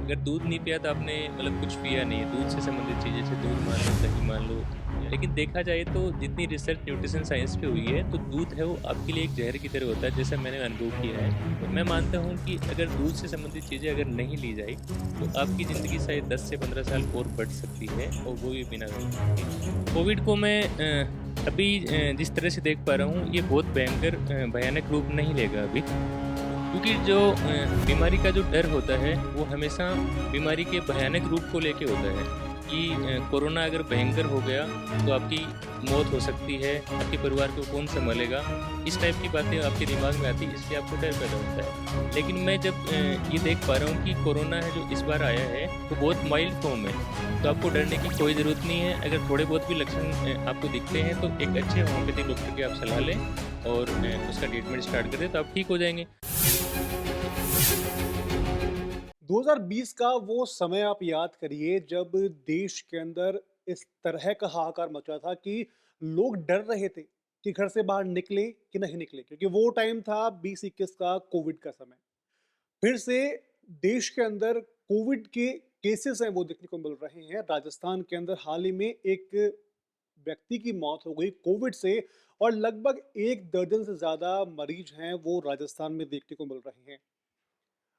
अगर दूध नहीं पिया तो आपने मतलब कुछ पिया नहीं है। दूध से संबंधित चीज़ें जैसे दूध मान लो, दही मान लो। लेकिन देखा जाए तो जितनी रिसर्च न्यूट्रिशन साइंस पे हुई है, तो दूध है वो आपके लिए एक ज़हर की तरह होता है, जैसा मैंने अनुभव किया है। तो मैं मानता हूँ कि अगर दूध से संबंधित चीज़ें अगर नहीं ली जाए, तो आपकी ज़िंदगी शायद 10 से 15 साल और बढ़ सकती है और वो भी बिना बीमारी के। कोविड को मैं अभी जिस तरह से देख पा रहा हूँ, ये बहुत भयंकर भयानक रूप नहीं लेगा अभी। क्योंकि जो बीमारी का जो डर होता है, वो हमेशा बीमारी के भयानक रूप को लेके होता है कि कोरोना अगर भयंकर हो गया, तो आपकी मौत हो सकती है, आपके परिवार को कौन सँभालेगा? इस टाइप की बातें आपके दिमाग में आती हैं, इसलिए आपको डर पैदा होता है। लेकिन मैं जब ये देख पा रहा हूँ कि कोरोना है जो इस बार आया है, वो बहुत माइल्ड फ़ॉर्म है, तो आपको डरने की कोई ज़रूरत नहीं है। अगर थोड़े बहुत भी लक्षण आपको दिखते हैं, तो एक अच्छे होम्योपैथिक डॉक्टर की आप सलाह लें और उसका ट्रीटमेंट स्टार्ट कर दें, तो आप ठीक हो जाएँगे। 2020 का वो समय आप याद करिए जब देश के अंदर इस तरह का हाहाकार मचा था कि लोग डर रहे थे कि घर से बाहर निकले कि नहीं निकले, क्योंकि वो टाइम था 2021 का कोविड का समय। फिर से देश के अंदर कोविड के केसेस हैं वो देखने को मिल रहे हैं। राजस्थान के अंदर हाल ही में एक व्यक्ति की मौत हो गई कोविड से, और लगभग एक दर्जन से ज्यादा मरीज हैं वो राजस्थान में देखने को मिल रहे हैं।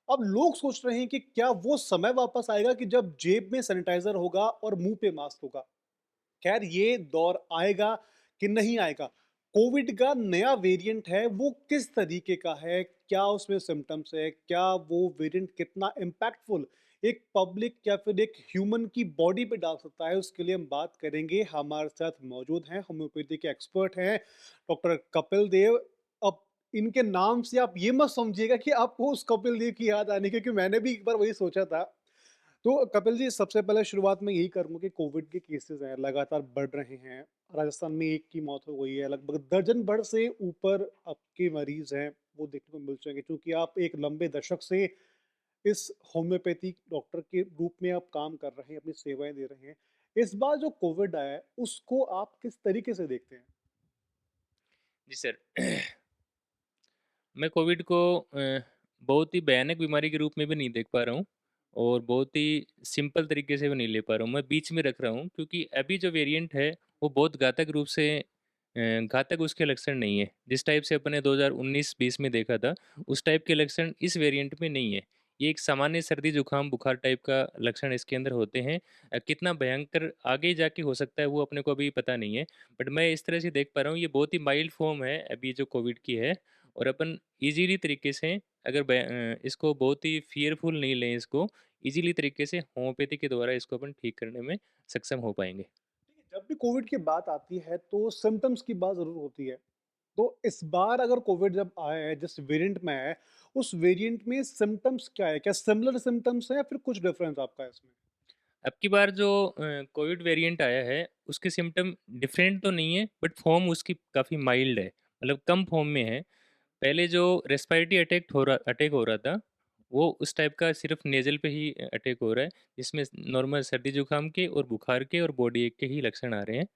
अब लोग सोच रहे हैं कि क्या वो समय वापस आएगा कि जब जेब में सैनिटाइजर होगा और मुंह पे मास्क होगा। खैर, ये दौर आएगा कि नहीं आएगा। कोविड का नया वेरिएंट है, वो किस तरीके का है, क्या उसमें सिम्टम्स है, क्या वो वेरिएंट कितना इम्पैक्टफुल एक पब्लिक या फिर एक ह्यूमन की बॉडी पे डाल सकता है, उसके लिए हम बात करेंगे। हमारे साथ मौजूद हैं होम्योपैथी के एक्सपर्ट हैं डॉक्टर कपिल देव। अब इनके नाम से आप ये मत समझिएगा कि आपको उस कपिल देव की याद आने की, क्योंकि मैंने भी एक बार वही सोचा था। तो कपिल जी, सबसे पहले शुरुआत में यही करूँगा कि कोविड के केसेस हैं लगातार बढ़ रहे हैं। राजस्थान में एक की मौत हो गई है, लगभग दर्जन भर से ऊपर आपके मरीज हैं वो देखने को मिल जाएंगे, क्योंकि आप एक लंबे दशक से इस होम्योपैथी डॉक्टर के रूप में आप काम कर रहे हैं, अपनी सेवाएं दे रहे हैं। इस बार जो कोविड आया है उसको आप किस तरीके से देखते हैं? जी सर। मैं कोविड को बहुत ही भयानक बीमारी के रूप में भी नहीं देख पा रहा हूँ और बहुत ही सिंपल तरीके से भी नहीं ले पा रहा हूँ। मैं बीच में रख रहा हूँ क्योंकि अभी जो वेरिएंट है वो बहुत घातक रूप से घातक उसके लक्षण नहीं है। जिस टाइप से अपने 2019-20 में देखा था, उस टाइप के लक्षण इस वेरिएंट में नहीं है। ये एक सामान्य सर्दी जुकाम बुखार टाइप का लक्षण इसके अंदर होते हैं। कितना भयंकर आगे जाके हो सकता है वो अपने को अभी पता नहीं है। बट मैं इस तरह से देख पा रहा हूँ ये बहुत ही माइल्ड फॉर्म है अभी जो कोविड की है। और अपन ईज़िली तरीके से अगर इसको बहुत ही फ़ियरफुल नहीं लें इसको, ईज़िली तरीके से होम्योपैथी के द्वारा इसको अपन ठीक करने में सक्षम हो पाएँगे। देखिए, जब भी कोविड की बात आती है तो सिम्टम्स की बात ज़रूर होती है। तो इस बार अगर कोविड जब आया है, जिस वेरिएंट में आया है, उस वेरिएंट में सिम्पटम्स क्या है? क्या सिमिलर सिम्पटम्स हैं या फिर कुछ डिफरेंस आपका है इसमें? अब की बार जो कोविड वेरिएंट आया है, उसके सिम्पटम डिफरेंट तो नहीं है, बट फ़ॉर्म उसकी काफ़ी माइल्ड है, मतलब कम फ़ॉर्म में है। पहले जो रेस्पिरेटरी अटैक हो रहा था, वो उस टाइप का सिर्फ़ नेज़ल पे ही अटैक हो रहा है, जिसमें नॉर्मल सर्दी-जुकाम के और बुखार के और बॉडी एक के ही लक्षण आ रहे हैं।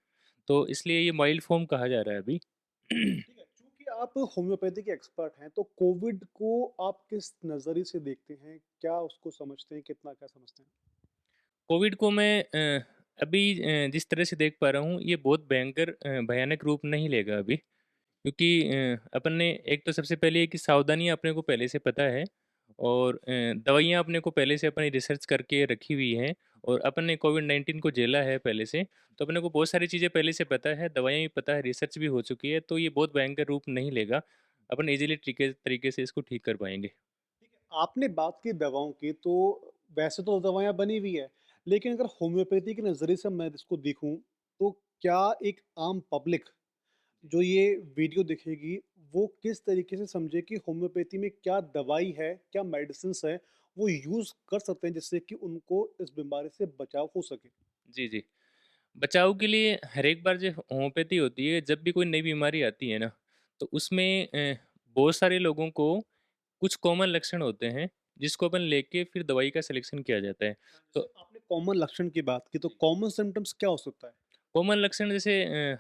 तो इसलिए ये माइल्ड फ़ॉर्म कहा जा रहा है अभी। ठीक है, चूँकि आप होम्योपैथी के एक्सपर्ट हैं, तो कोविड को आप किस नज़रिए से देखते हैं? क्या उसको समझते हैं? कितना क्या समझते हैं? कोविड को मैं अभी जिस तरह से देख पा रहा हूँ, ये बहुत भयंकर भयानक रूप नहीं लेगा अभी। क्योंकि अपन ने एक तो सबसे पहले ये कि सावधानियाँ अपने को पहले से पता है और दवाइयाँ अपने को पहले से अपनी रिसर्च करके रखी हुई हैं और अपन ने कोविड-19 को झेला है पहले से, तो अपने को बहुत सारी चीज़ें पहले से पता है, दवाइयाँ भी पता है, रिसर्च भी हो चुकी है, तो ये बहुत भयंकर रूप नहीं लेगा। अपन ईज़िली तरीके तरीके से इसको ठीक कर पाएँगे। ठीक है, आपने बात की दवाओं की, तो वैसे तो दवाइयाँ बनी हुई है, लेकिन अगर होम्योपैथी के नज़रिए से मैं इसको देखूँ, तो क्या एक आम पब्लिक जो ये वीडियो देखेगी, वो किस तरीके से समझे कि होम्योपैथी में क्या दवाई है, क्या मेडिसिन्स हैं, वो यूज़ कर सकते हैं जिससे कि उनको इस बीमारी से बचाव हो सके? जी, जी। बचाव के लिए हर एक बार जो होम्योपैथी होती है, जब भी कोई नई बीमारी आती है ना, तो उसमें बहुत सारे लोगों को कुछ कॉमन लक्षण होते हैं, जिसको अपन लेके फिर दवाई का सिलेक्शन किया जाता है। जैसे तो आपने कॉमन लक्षण की बात की, तो जी। कॉमन सिम्पटम्स क्या हो सकता है? कॉमन लक्षण जैसे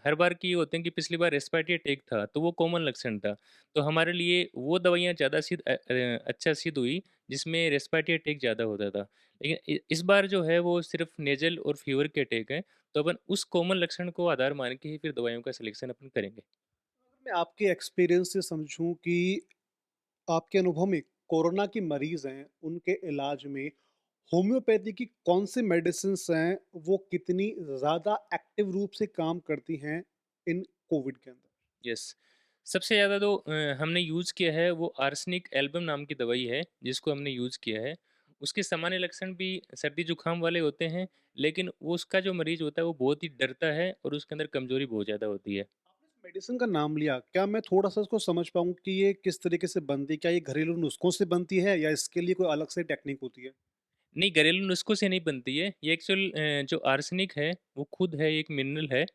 हर बार की होते हैं कि पिछली बार रेस्पिरेटरी अटैक था, तो वो कॉमन लक्षण था। तो हमारे लिए वो दवाइयाँ ज़्यादा अच्छा सिद्ध हुई, जिसमें रेस्पिरेटरी अटैक ज़्यादा होता था। लेकिन इस बार जो है वो सिर्फ़ नेज़ल और फ़ीवर के अटैक हैं, तो अपन उस कॉमन लक्षण को आधार मान के ही फिर दवाइयों का सिलेक्शन अपन करेंगे। मैं आपके एक्सपीरियंस से समझूं कि आपके अनुभव में कोरोना की मरीज हैं, उनके इलाज में होम्योपैथी की कौन सी मेडिसिन्स हैं, वो कितनी ज़्यादा एक्टिव रूप से काम करती हैं इन कोविड के अंदर? यस। सबसे ज़्यादा तो हमने यूज़ किया है वो आर्सेनिक एल्बम नाम की दवाई है, जिसको हमने यूज़ किया है। उसके सामान्य लक्षण भी सर्दी-जुकाम वाले होते हैं, लेकिन वो उसका जो मरीज़ होता है वो बहुत ही डरता है और उसके अंदर कमज़ोरी बहुत ज़्यादा होती है। आपने इस मेडिसिन का नाम लिया, क्या मैं थोड़ा-सा इसको समझ पाऊँ कि ये किस तरीके से बनती है? क्या ये घरेलू नुस्खों से बनती है या इसके लिए कोई अलग से टेक्निक होती है? नहीं, घरेलू नुस्खों से नहीं बनती है। ये एक्चुअल जो आर्सेनिक है, वो खुद है एक मिनरल है।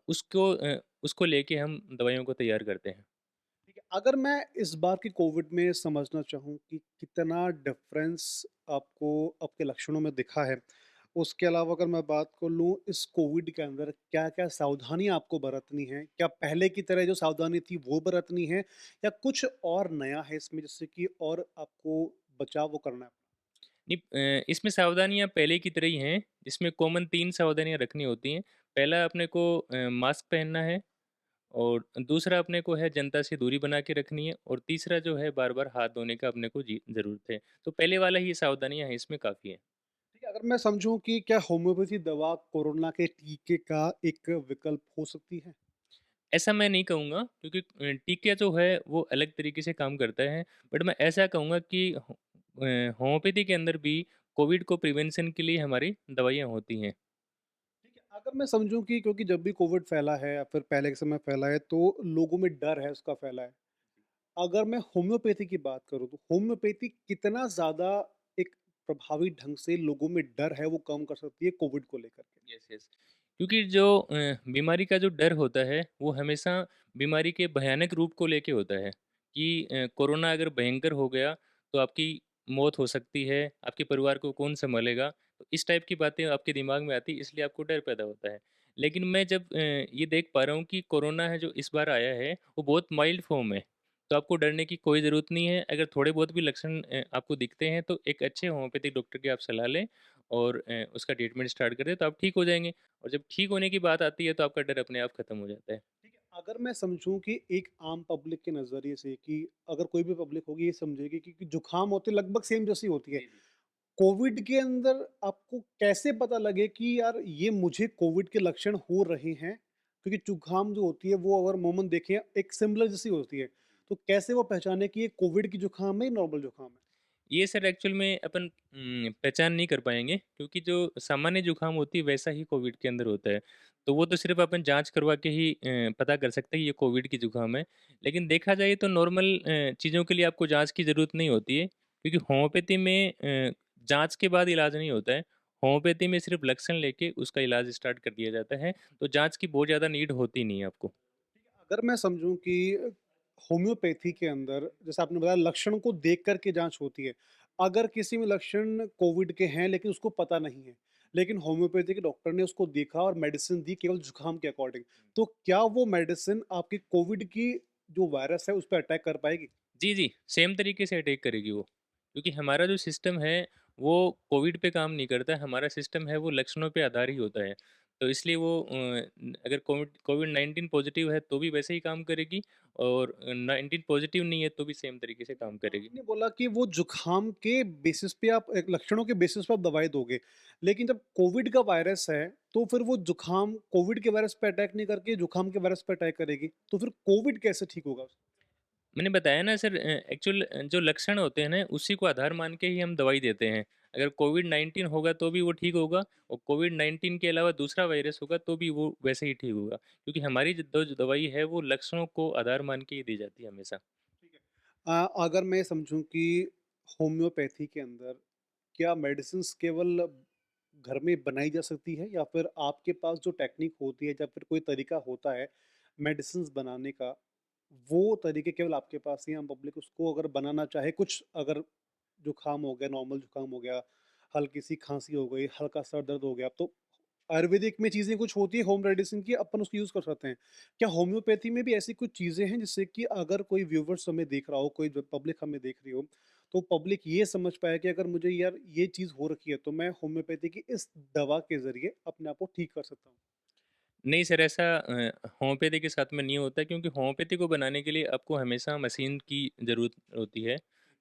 उसको लेके हम दवाइयों को तैयार करते हैं। ठीक है, अगर मैं इस बार की कोविड में समझना चाहूँ कि कितना डिफरेंस आपको आपके लक्षणों में दिखा है, उसके अलावा अगर मैं बात कर लूँ इस कोविड के अंदर क्या-क्या सावधानियाँ आपको बरतनी हैं? क्या पहले की तरह जो सावधानी थी वो बरतनी है या कुछ और नया है इसमें जिससे कि और आपको बचाव वो करना है? नहीं इसमें सावधानियाँ पहले की तरह ही हैं, जिसमें कॉमन 3 सावधानियाँ रखनी होती हैं। पहला अपने को मास्क पहनना है और दूसरा अपने को है जनता से दूरी बना के रखनी है और तीसरा जो है बार-बार हाथ धोने का अपने को जी ज़रूरत है। तो पहले वाला ही सावधानियाँ हैं, इसमें काफ़ी हैं। ठीक है, अगर मैं समझूँ कि क्या होम्योपैथी दवा कोरोना के टीके का एक विकल्प हो सकती है? ऐसा मैं नहीं कहूँगा क्योंकि टीका जो है वो अलग तरीके से काम करता है। बट मैं ऐसा कहूँगा कि होम्योपैथी के अंदर भी कोविड को प्रिवेंशन के लिए हमारी दवाइयाँ होती हैं। ठीक है, अगर मैं समझूँ कि क्योंकि जब भी कोविड फैला है या फिर पहले के समय फैला है, तो लोगों में डर है उसका फैला है। अगर मैं होम्योपैथी की बात करूँ, तो होम्योपैथी कितना ज़्यादा एक प्रभावी ढंग से लोगों में डर है, वो कम कर सकती है कोविड को लेकर के? Yes, yes. क्योंकि जो बीमारी का जो डर होता है, वो हमेशा बीमारी के भयानक रूप को लेके होता है कि कोरोना अगर भयंकर हो गया, तो आपकी मौत हो सकती है, आपके परिवार को कौन सँभालेगा? तो इस टाइप की बातें आपके दिमाग में आती हैं, इसलिए आपको डर पैदा होता है। लेकिन मैं जब ये देख पा रहा हूँ कि कोरोना है जो इस बार आया है, वो बहुत माइल्ड फ़ॉर्म है, तो आपको डरने की कोई ज़रूरत नहीं है। अगर थोड़े बहुत भी लक्षण आपको दिखते हैं, तो एक अच्छे होम्योपैथिक डॉक्टर की आप सलाह लें और उसका ट्रीटमेंट स्टार्ट कर दें, तो आप ठीक हो जाएँगे। और जब ठीक होने की बात आती है तो आपका डर अपने आप खत्म हो जाता है। ठीक है, अगर मैं समझूँ कि एक आम पब्लिक के नज़रिए से कि अगर कोई भी पब्लिक होगी ये समझेगी कि जुकाम होते लगभग सेम जैसी होती है। जी, जी। कोविड के अंदर आपको कैसे पता लगे कि यार ये मुझे कोविड के लक्षण हो रहे हैं? क्योंकि जुकाम जो होती है वो अगर अमूमन देखें एक सिमिलर जैसी होती है। तो कैसे वो पहचाने कि ये कोविड की जुकाम है या नॉर्मल जुकाम है? ये सर एक्चुअल में अपन पहचान नहीं कर पाएँगे क्योंकि जो सामान्य जुकाम होती है वैसा ही कोविड के अंदर होता है। तो वो तो सिर्फ़ अपन जाँच करवा के ही पता कर सकते हैं ये कोविड की जुकाम है। लेकिन देखा जाए तो नॉर्मल चीज़ों के लिए आपको जाँच की ज़रूरत नहीं होती है क्योंकि होम्योपैथी में जाँच के बाद इलाज नहीं होता है। होम्योपैथी में सिर्फ़ लक्षण लेके उसका इलाज स्टार्ट कर दिया जाता है। तो जाँच की बहुत ज़्यादा नीड होती नहीं है आपको। अगर मैं समझूं कि होम्योपैथी के अंदर जैसे आपने बताया लक्षण को देख कर के जांच होती है। अगर किसी में लक्षण कोविड के हैं लेकिन उसको पता नहीं है, लेकिन होम्योपैथी के डॉक्टर ने उसको देखा और मेडिसिन दी केवल जुकाम के अकॉर्डिंग, तो क्या वो मेडिसिन आपकी कोविड की जो वायरस है उस पर अटैक कर पाएगी? जी, जी, सेम तरीके से अटैक करेगी वो। क्योंकि हमारा जो सिस्टम है, वो कोविड पे काम नहीं करता है, हमारा सिस्टम है वो लक्षणों पे आधार ही होता है। तो इसलिए वो अगर कोविड-19 पॉज़िटिव है तो भी वैसे ही काम करेगी और 19 पॉज़िटिव नहीं है तो भी सेम तरीके से काम करेगी। आपने बोला कि वो जुकाम के बेसिस पे आप एक लक्षणों के बेसिस पे आप दवाई दोगे। लेकिन जब कोविड का वायरस है, तो फिर वो जुकाम कोविड के वायरस पे अटैक नहीं करके जुकाम के वायरस पे अटैक करेगी। तो फिर कोविड कैसे ठीक होगा? मैंने बताया ना सर एक्चुअल जो लक्षण होते हैं ना, उसी को आधार मान के ही हम दवाई देते हैं। अगर कोविड-19 होगा तो भी वो ठीक होगा और कोविड-19 के अलावा दूसरा वायरस होगा तो भी वो वैसे ही ठीक होगा। क्योंकि हमारी जो दवाई है वो लक्षणों को आधार मान के ही दी जाती है हमेशा। ठीक है। अगर मैं समझूँ कि होम्योपैथी के अंदर क्या मेडिसिन्स केवल घर में बनाई जा सकती है या फिर आपके पास जो टेक्निक होती है या फिर कोई तरीका होता है मेडिसिन्स बनाने का, वो तरीके केवल आपके पास ही हैं, आम पब्लिक उसको अगर बनाना चाहे कुछ अगर जुकाम हो गया, नॉर्मल जुकाम हो गया, हल्की सी खाँसी हो गई, हल्का सर दर्द हो गया, तो आयुर्वेदिक में चीज़ें कुछ होती है होम मेडिसिन की अपन उसको यूज़ कर सकते हैं। क्या होम्योपैथी में भी ऐसी कुछ चीज़ें हैं जिससे कि अगर कोई व्यूअर्स हमें देख रहा हो, कोई जो पब्लिक हमें देख रही हो, तो पब्लिक ये समझ पाए कि अगर मुझे यार ये चीज़ हो रखी है, तो मैं होम्योपैथी की इस दवा के ज़रिए अपने आप को ठीक कर सकता हूँ। नहीं सर, ऐसा होम्योपैथी के साथ में नहीं होता, क्योंकि होम्योपैथी को बनाने के लिए आपको हमेशा मशीन की ज़रूरत होती है।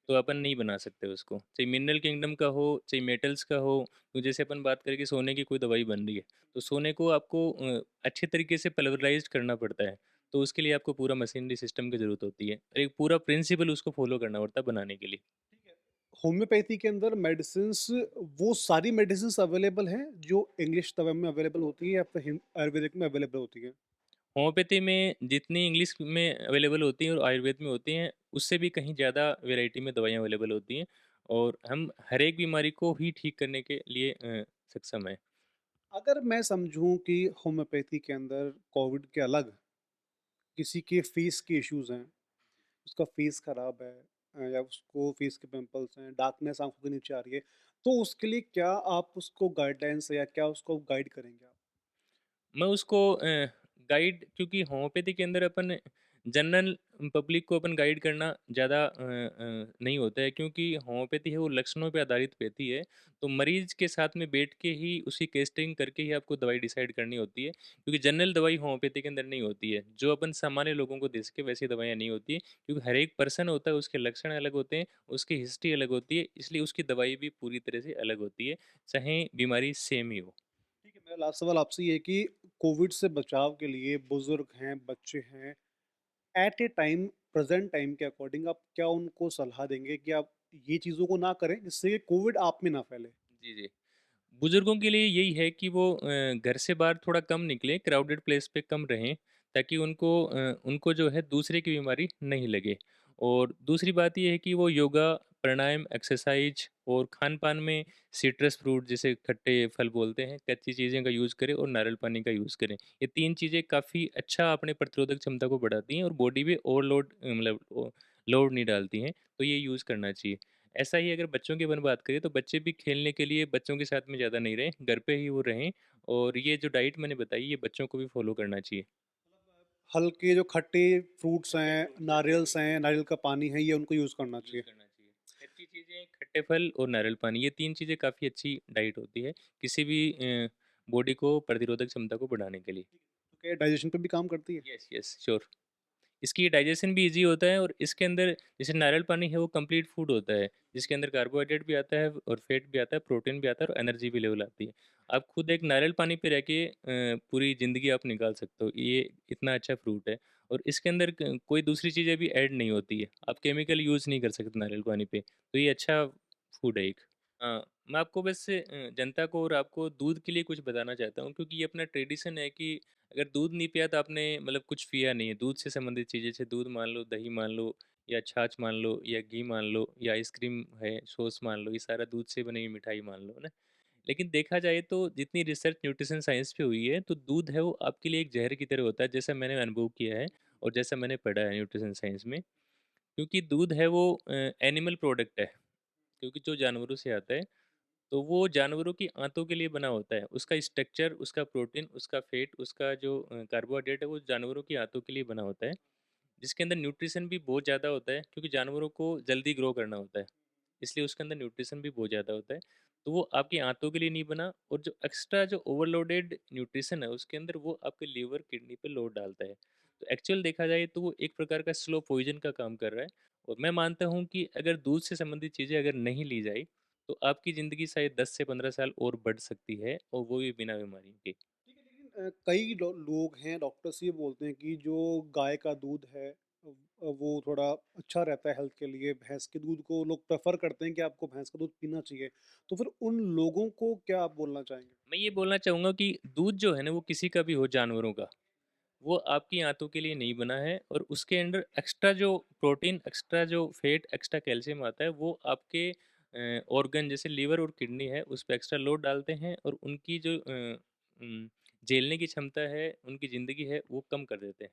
तो अपन नहीं बना सकते उसको, चाहे मिनरल किंगडम का हो, चाहे मेटल्स का हो। तो जैसे अपन बात करें कि सोने की कोई दवाई बन रही है, तो सोने को आपको अच्छे तरीके से पल्वराइज़्ड करना पड़ता है। तो उसके लिए आपको पूरा मशीनरी सिस्टम की ज़रूरत होती है, और एक पूरा प्रिंसिपल उसको फ़ॉलो करना पड़ता है बनाने के लिए। ठीक है। होम्योपैथी के अंदर मेडिसिन्स वो सारी मेडिसिन्स अवेलेबल हैं जो इंग्लिश दवा में अवेलेबल होती है या फिर आयुर्वेदिक में अवेलेबल होती है? होम्योपैथी में जितनी इंग्लिश में अवेलेबल होती हैं और आयुर्वेद में होती हैं, उससे भी कहीं ज़्यादा वैरायटी में दवाइयाँ अवेलेबल होती हैं, और हम हर एक बीमारी को ही ठीक करने के लिए सक्षम हैं। अगर मैं समझूं कि होम्योपैथी के अंदर कोविड के अलग किसी के फेस के इश्यूज हैं, उसका फेस खराब है, या उसको फेस के पिंपल्स हैं, डार्कनेस आंखों के नीचे आ रही है, तो उसके लिए क्या आप उसको गाइडलाइंस या क्या उसको गाइड करेंगे आप? मैं उसको गाइड, क्योंकि होम्योपैथी के अंदर अपन जनरल पब्लिक को अपन गाइड करना ज़्यादा नहीं होता है, क्योंकि होम्योपैथी है वो लक्षणों पे आधारित रहती है। तो मरीज के साथ में बैठ के ही उसकी टेस्टिंग करके ही आपको दवाई डिसाइड करनी होती है, क्योंकि जनरल दवाई होम्योपैथी के अंदर नहीं होती है जो अपन सामान्य लोगों को दे सके, वैसी दवाइयाँ नहीं होती है, क्योंकि हर एक पर्सन होता है, उसके लक्षण अलग होते हैं, उसकी हिस्ट्री अलग होती है, इसलिए उसकी दवाई भी पूरी तरह से अलग होती है, चाहे बीमारी सेम ही हो। ठीक है, मेरा लास्ट सवाल आपसे ये है कि कोविड से बचाव के लिए बुजुर्ग हैं, बच्चे हैं, at a time present time के अकॉर्डिंग आप क्या उनको सलाह देंगे कि आप ये चीज़ों को ना करें जिससे कि कोविड आप में ना फैले? जी, जी। बुजुर्गों के लिए यही है कि वो घर से बाहर थोड़ा कम निकलें, क्राउडेड प्लेस पे कम रहें, ताकि उनको जो है दूसरे की बीमारी नहीं लगे। और दूसरी बात ये है कि वो योगा, प्राणायाम, एक्सरसाइज और खान-पान में सिट्रस फ्रूट जैसे खट्टे फल बोलते हैं, कच्ची चीज़ें का यूज़ करें और नारियल पानी का यूज़ करें। ये 3 चीज़ें काफ़ी अच्छा अपने प्रतिरोधक क्षमता को बढ़ाती हैं और बॉडी पे ओवरलोड मतलब लोड नहीं डालती हैं, तो ये यूज़ करना चाहिए। ऐसा ही अगर बच्चों की अपन बात करें, तो बच्चे भी खेलने के लिए बच्चों के साथ में ज़्यादा नहीं रहें, घर पे ही वो रहें, और ये जो डाइट मैंने बताई ये बच्चों को भी फॉलो करना चाहिए। हल्के जो खट्टे फ्रूट्स खट्टे हैं, फ्रूट्स हैं, नारियल्स हैं, नारियल का पानी है, ये उनको यूज़ करना यूज़ चाहिए। करना चाहिए। कच्ची चीज़ें, खट्टे फल और नारियल पानी, ये 3 चीज़ें काफ़ी अच्छी डाइट होती है, किसी भी बॉडी को प्रतिरोधक क्षमता को बढ़ाने के लिए। तो क्या डाइजेशन पे भी काम करती है? Yes, yes, sure. इसकी डाइजेशन भी ईज़ी होता है, और इसके अंदर जैसे नारियल पानी है वो कंप्लीट फूड होता है, जिसके अंदर कार्बोहाइड्रेट भी आता है और फैट भी आता है, प्रोटीन भी आता है और एनर्जी भी लेवल आती है। आप खुद एक नारियल पानी पे रह के पूरी ज़िंदगी आप निकाल सकते हो, ये इतना अच्छा फ्रूट है, और इसके अंदर कोई दूसरी चीज़ें भी ऐड नहीं होती है, आप केमिकल यूज़ नहीं कर सकते नारियल पानी पे, तो ये अच्छा फूड है एक। हाँ, मैं आपको बस जनता को और आपको दूध के लिए कुछ बताना चाहता हूँ, क्योंकि ये अपना ट्रेडिशन है कि अगर दूध नहीं पिया तो आपने मतलब कुछ पिया नहीं है। दूध से संबंधित चीज़ें, जैसे दूध मान लो, दही मान लो, या छाछ मान लो, या घी मान लो, या आइसक्रीम है, सॉस मान लो, ये सारा दूध से बनी हुई मिठाई मान लो, है ना? लेकिन देखा जाए तो जितनी रिसर्च न्यूट्रिशन साइंस पे हुई है, तो दूध है वो आपके लिए एक ज़हर की तरह होता है, जैसा मैंने अनुभव किया है और जैसा मैंने पढ़ा है न्यूट्रिशन साइंस में। क्योंकि दूध है वो एनिमल प्रोडक्ट है, क्योंकि जो जानवरों से आता है, तो वो जानवरों की आंतों के लिए बना होता है। उसका स्ट्रक्चर, उसका प्रोटीन, उसका फैट, उसका जो कार्बोहाइड्रेट है, वो जानवरों की आंतों के लिए बना होता है। जिसके अंदर न्यूट्रिशन भी बहुत ज़्यादा होता है, क्योंकि जानवरों को जल्दी ग्रो करना होता है। इसलिए उसके अंदर न्यूट्रिशन भी बहुत ज़्यादा होता है। तो वो आपकी आंतों के लिए नहीं बना, और जो एक्स्ट्रा जो ओवरलोडेड न्यूट्रिशन है उसके अंदर, वो आपके लीवर, किडनी पे लोड डालता है। तो एक्चुअल देखा जाए तो वो एक प्रकार का स्लो पॉइज़न का काम कर रहा है, और मैं मानता हूँ कि अगर दूध से संबंधित चीज़ें अगर नहीं ली जाए, तो आपकी ज़िंदगी शायद 10 से 15 साल और बढ़ सकती है, और वो भी बिना बीमारी के। ठीक है, लेकिन कई लोग हैं, डॉक्टर्स ये बोलते हैं कि जो गाय का दूध है वो थोड़ा अच्छा रहता है हेल्थ के लिए, भैंस के दूध को लोग प्रेफर करते हैं कि आपको भैंस का दूध पीना चाहिए, तो फिर उन लोगों को क्या आप बोलना चाहेंगे? मैं ये बोलना चाहूँगा कि दूध जो है ना, वो किसी का भी हो जानवरों का, वो आपकी आंतों के लिए नहीं बना है, और उसके अंदर एक्स्ट्रा जो प्रोटीन, एक्स्ट्रा जो फैट, एक्स्ट्रा कैल्शियम आता है, वो आपके ऑर्गन जैसे लीवर और किडनी है उस पे एक्स्ट्रा लोड डालते हैं, और उनकी जो झेलने की क्षमता है, उनकी ज़िंदगी है, वो कम कर देते हैं।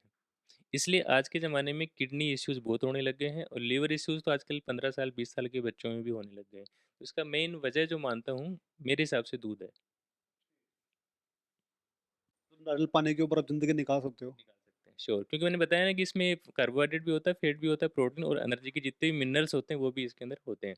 इसलिए आज के ज़माने में किडनी इश्यूज़ बहुत होने लग गए हैं, और लीवर इश्यूज़ तो आजकल 15 साल 20 साल के बच्चों में भी होने लग गए हैं। तो इसका मेन वजह जो मानता हूँ, मेरे हिसाब से दूध है। तो नारियल पानी के ऊपर आप ज़िंदगी निकाल सकते हो। निकाल सकते हैं। श्योर, क्योंकि मैंने बताया ना कि इसमें कार्बोहाइड्रेट भी होता है, फैट भी होता है, प्रोटीन और एनर्जी के जितने भी मिनरल्स होते हैं वो भी इसके अंदर होते हैं।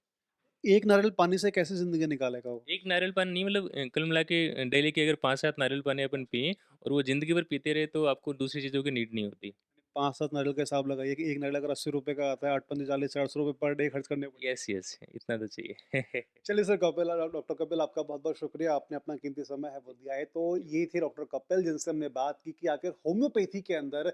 एक नारियल पानी से कैसे ज़िंदगी निकालेगा वो? एक नारियल पानी नहीं, मतलब कुल मिला के डेली के अगर 5-7 नारियल पानी अपन पिएँ और वो ज़िंदगी भर पीते रहे तो आपको दूसरी चीज़ों की नीड नहीं होती। 5-7 नारियल का हिसाब लगाइए कि एक नारियल अगर ₹80 का आता है, 8 पंजे 40 ₹400 पर डे खर्च करने पड़ेंगे। यस, यस, इतना तो चाहिए। चलिए सर कपिल डॉक्टर कपिल आपका बहुत-बहुत शुक्रिया, आपने अपना कीमती समय है वो दिया है। तो ये थे डॉक्टर कपिल जिनसे हमने बात की कि आखिर होम्योपैथी के अंदर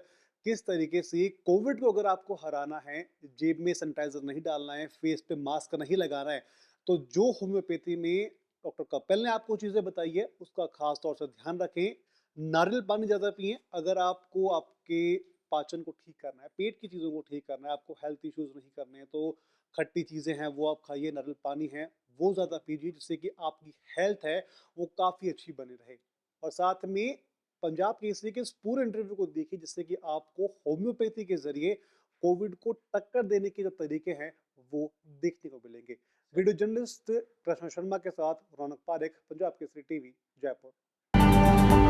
किस तरीके से कोविड को अगर आपको हराना है, जेब में सैनिटाइज़र नहीं डालना है, फेस पे मास्क नहीं लगाना है, तो जो होम्योपैथी में डॉक्टर कपिल ने आपको चीज़ें बताई है, उसका ख़ास तौर से ध्यान रखें। नारियल पानी ज़्यादा पिएँ, अगर आपको आपके पाचन को ठीक करना है, पेट की चीज़ों को ठीक करना है, आपको हेल्थ इश्यूज़ नहीं करने हैं, तो खट्टी चीज़ें हैं वो आप खाइए, नारियल पानी है वो ज़्यादा पीजिए जिससे कि आपकी हेल्थ है वो काफ़ी अच्छी बनी रहे। और साथ में पंजाब केसरी के इस पूरे इंटरव्यू को देखिए जिससे कि आपको होम्योपैथी के ज़रिए कोविड को टक्कर देने के जो तरीके हैं वो देखने को मिलेंगे। वीडियो जर्नलिस्ट कृष्ण शर्मा के साथ रौनक पारेख, पंजाब केसरी टीवी, जयपुर।